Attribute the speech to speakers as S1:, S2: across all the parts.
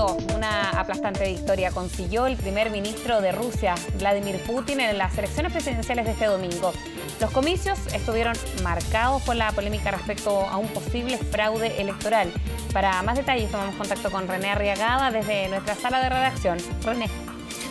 S1: segundo, una aplastante victoria consiguió el primer ministro de Rusia, Vladimir Putin, en las elecciones presidenciales de este domingo. Los comicios estuvieron marcados por la polémica respecto a un posible fraude electoral. Para más detalles tomamos contacto con René Arriagada desde nuestra sala de redacción. René.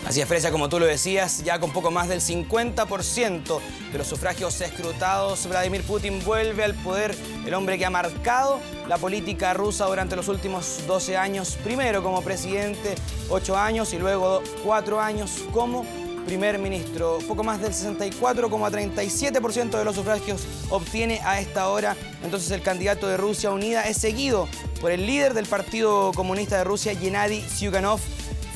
S2: Así es, Fresia, como tú lo decías, ya con poco más del 50% de los sufragios escrutados, Vladimir Putin vuelve al poder, el hombre que ha marcado la política rusa durante los últimos 12 años, primero como presidente, 8 años y luego 4 años como primer ministro. Poco más del 64,37% de los sufragios obtiene a esta hora. Entonces el candidato de Rusia Unida es seguido por el líder del Partido Comunista de Rusia, Gennady Zyuganov.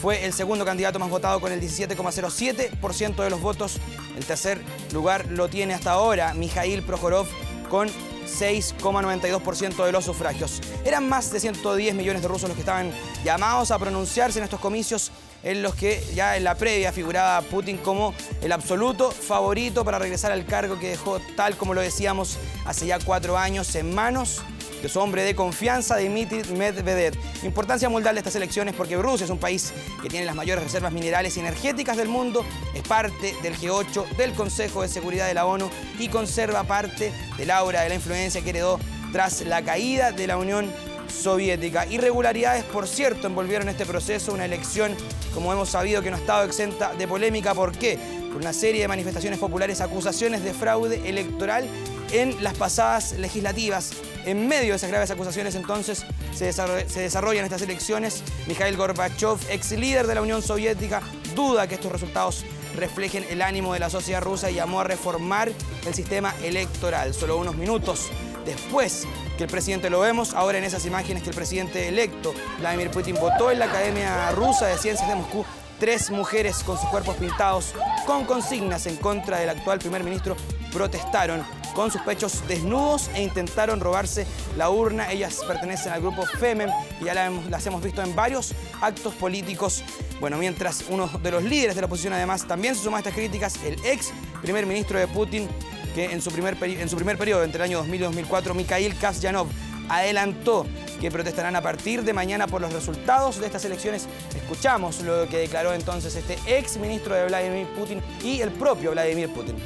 S2: Fue el segundo candidato más votado con el 17,07% de los votos. El tercer lugar lo tiene hasta ahora Mikhail Prokhorov con 6,92% de los sufragios. Eran más de 110 millones de rusos los que estaban llamados a pronunciarse en estos comicios, en los que ya en la previa figuraba Putin como el absoluto favorito para regresar al cargo que dejó, tal como lo decíamos, hace ya 4 años en manos de su hombre de confianza, Dmitry Medvedev. Importancia mundial de estas elecciones porque Rusia es un país que tiene las mayores reservas minerales y energéticas del mundo, es parte del G8, del Consejo de Seguridad de la ONU y conserva parte del aura de la influencia que heredó tras la caída de la Unión Soviética. Irregularidades, por cierto, envolvieron este proceso, una elección, como hemos sabido, que no ha estado exenta de polémica. ¿Por qué? Por una serie de manifestaciones populares, acusaciones de fraude electoral en las pasadas legislativas. En medio de esas graves acusaciones, entonces, se desarrollan estas elecciones. Mikhail Gorbachev, ex líder de la Unión Soviética, duda que estos resultados reflejen el ánimo de la sociedad rusa y llamó a reformar el sistema electoral. Solo unos minutos después que el presidente, lo vemos ahora en esas imágenes, que el presidente electo, Vladimir Putin, votó en la Academia Rusa de Ciencias de Moscú. 3 mujeres con sus cuerpos pintados, con consignas en contra del actual primer ministro, protestaron con sus pechos desnudos e intentaron robarse la urna. Ellas pertenecen al grupo Femen y ya las hemos visto en varios actos políticos. Bueno, mientras uno de los líderes de la oposición además también se suma a estas críticas, el ex primer ministro de Putin, que en su primer periodo, entre el año 2000 y 2004, Mikhail Kasyanov, adelantó que protestarán a partir de mañana por los resultados de estas elecciones. Escuchamos lo que declaró entonces este ex ministro de Vladimir Putin y el propio Vladimir Putin.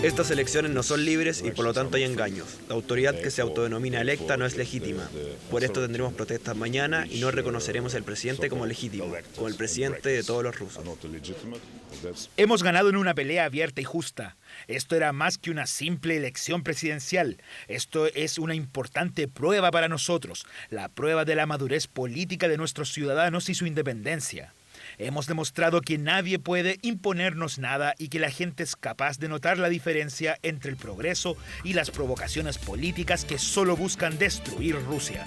S3: Estas elecciones no son libres y por lo tanto hay engaños. La autoridad que se autodenomina electa no es legítima. Por esto tendremos protestas mañana y no reconoceremos al presidente como legítimo, como el presidente de todos los rusos.
S4: Hemos ganado en una pelea abierta y justa. Esto era más que una simple elección presidencial. Esto es una importante prueba para nosotros, la prueba de la madurez política de nuestros ciudadanos y su independencia. Hemos demostrado que nadie puede imponernos nada y que la gente es capaz de notar la diferencia entre el progreso y las provocaciones políticas que solo buscan destruir Rusia.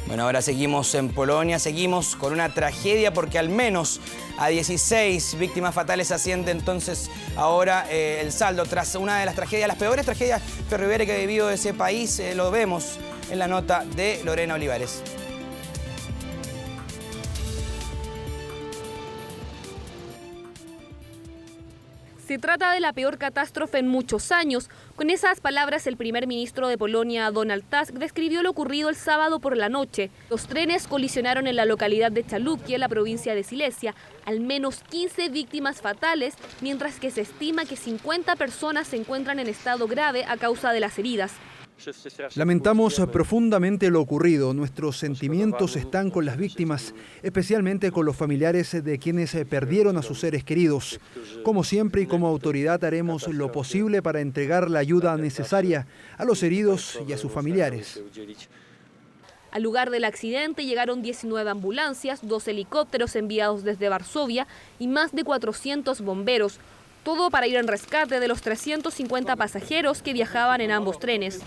S2: Bueno, ahora seguimos en Polonia, seguimos con una tragedia porque al menos a 16 víctimas fatales asciende entonces ahora el saldo tras una de las tragedias, las peores tragedias ferroviarias que ha vivido ese país. Lo vemos en la nota de Lorena Olivares.
S5: Se trata de la peor catástrofe en muchos años. Con esas palabras, el primer ministro de Polonia, Donald Tusk, describió lo ocurrido el sábado por la noche. Los trenes colisionaron en la localidad de Chalupki, en la provincia de Silesia. Al menos 15 víctimas fatales, mientras que se estima que 50 personas se encuentran en estado grave a causa de las heridas.
S6: Lamentamos profundamente lo ocurrido. Nuestros sentimientos están con las víctimas, especialmente con los familiares de quienes perdieron a sus seres queridos. Como siempre y como autoridad haremos lo posible para entregar la ayuda necesaria a los heridos y a sus familiares.
S5: Al lugar del accidente llegaron 19 ambulancias, 2 helicópteros enviados desde Varsovia y más de 400 bomberos. Todo para ir en rescate de los 350 pasajeros que viajaban en ambos trenes.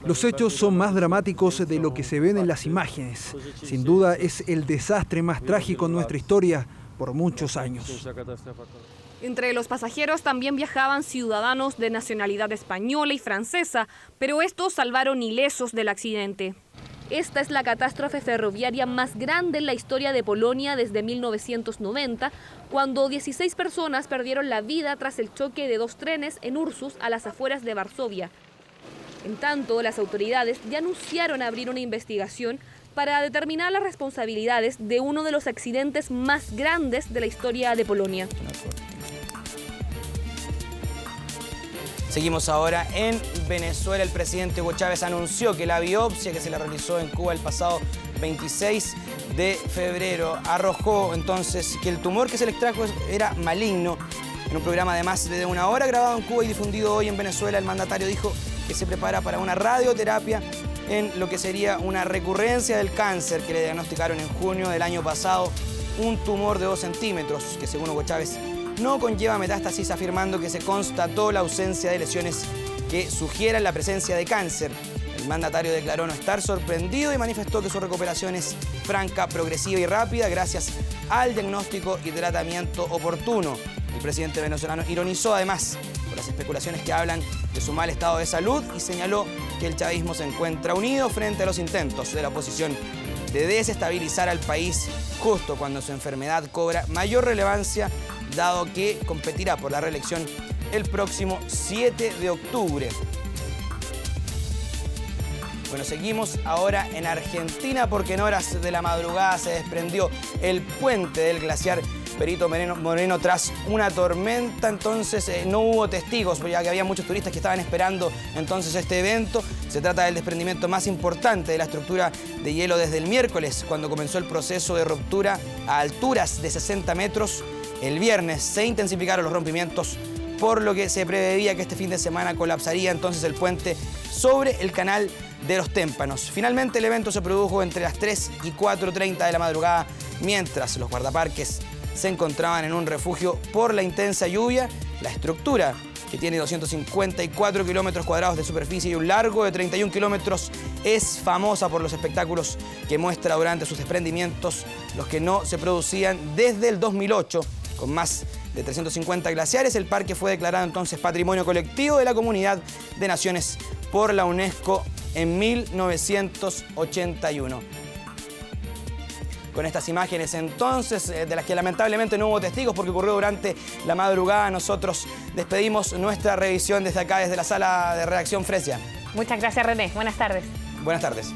S6: Los hechos son más dramáticos de lo que se ven en las imágenes. Sin duda es el desastre más trágico en nuestra historia por muchos años.
S5: Entre los pasajeros también viajaban ciudadanos de nacionalidad española y francesa, pero estos salvaron ilesos del accidente. Esta es la catástrofe ferroviaria más grande en la historia de Polonia desde 1990, cuando 16 personas perdieron la vida tras el choque de 2 trenes en Ursus, a las afueras de Varsovia. En tanto, las autoridades ya anunciaron abrir una investigación para determinar las responsabilidades de uno de los accidentes más grandes de la historia de Polonia.
S2: Seguimos ahora en Venezuela. El presidente Hugo Chávez anunció que la biopsia que se le realizó en Cuba el pasado 26 de febrero arrojó entonces que el tumor que se le extrajo era maligno. En un programa de más de una hora grabado en Cuba y difundido hoy en Venezuela, el mandatario dijo que se prepara para una radioterapia en lo que sería una recurrencia del cáncer que le diagnosticaron en junio del año pasado, un tumor de 2 centímetros que según Hugo Chávez no conlleva metástasis, afirmando que se constató la ausencia de lesiones que sugieran la presencia de cáncer. El mandatario declaró no estar sorprendido y manifestó que su recuperación es franca, progresiva y rápida gracias al diagnóstico y tratamiento oportuno. El presidente venezolano ironizó además por las especulaciones que hablan de su mal estado de salud y señaló que el chavismo se encuentra unido frente a los intentos de la oposición de desestabilizar al país justo cuando su enfermedad cobra mayor relevancia, dado que competirá por la reelección el próximo 7 de octubre. Bueno, seguimos ahora en Argentina porque en horas de la madrugada se desprendió el puente del glaciar Perito Moreno tras una tormenta. Entonces no hubo testigos, ya que había muchos turistas que estaban esperando entonces este evento. Se trata del desprendimiento más importante de la estructura de hielo desde el miércoles, cuando comenzó el proceso de ruptura a alturas de 60 metros. El viernes se intensificaron los rompimientos, por lo que se preveía que este fin de semana colapsaría entonces el puente sobre el canal de los Témpanos. Finalmente el evento se produjo entre las 3 y 4:30 de la madrugada, mientras los guardaparques se encontraban en un refugio por la intensa lluvia. La estructura, que tiene 254 kilómetros cuadrados de superficie y un largo de 31 kilómetros, es famosa por los espectáculos que muestra durante sus desprendimientos, los que no se producían desde el 2008. Con más de 350 glaciares, el parque fue declarado entonces Patrimonio Colectivo de la Comunidad de Naciones por la UNESCO en 1981. Con estas imágenes entonces, de las que lamentablemente no hubo testigos porque ocurrió durante la madrugada, nosotros despedimos nuestra revisión desde acá, desde la sala de redacción Fresia.
S1: Muchas gracias, René. Buenas tardes.
S2: Buenas tardes.